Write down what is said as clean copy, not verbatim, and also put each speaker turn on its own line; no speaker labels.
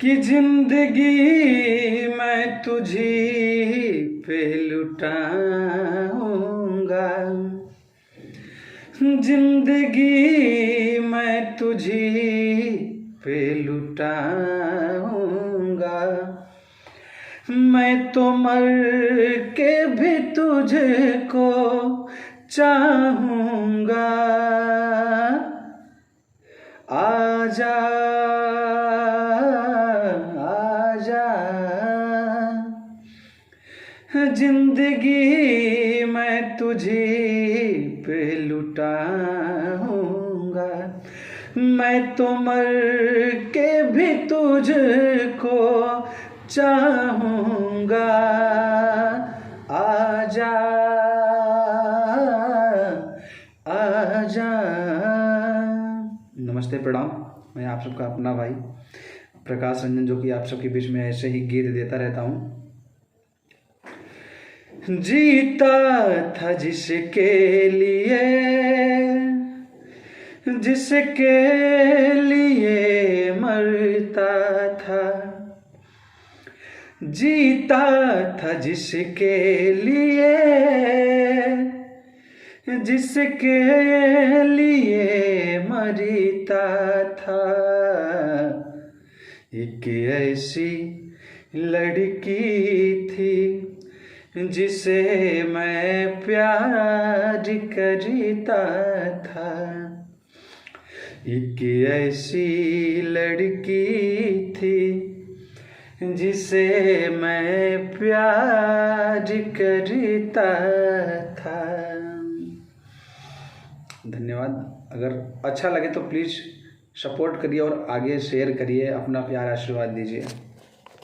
कि जिंदगी मैं तुझी पे लुटाऊंगा, जिंदगी मैं तुझी पे लुटाऊंगा। मैं तो मर के भी तुझको चाहूंगा। आजा आजा, जिंदगी मैं तुझी पे लुटाऊंगा। मैं तो मर के भी तुझको चाहूंगा। आजा आजा। नमस्ते, प्रणाम। मैं आप सबका अपना भाई प्रकाश रंजन, जो कि आप सबके बीच में ऐसे ही गीत देता रहता हूँ। जीता था जिसके लिए, जिसके लिए मरता था। जीता था जिसके लिए, जिसके लिए मरता था। एक ऐसी लड़की थी जिसे मैं प्यार करता था। एक ऐसी लड़की थी जिसे मैं प्यार करता था। धन्यवाद। अगर अच्छा लगे तो प्लीज़ सपोर्ट करिए और आगे शेयर करिए, अपना प्यार आशीर्वाद दीजिए।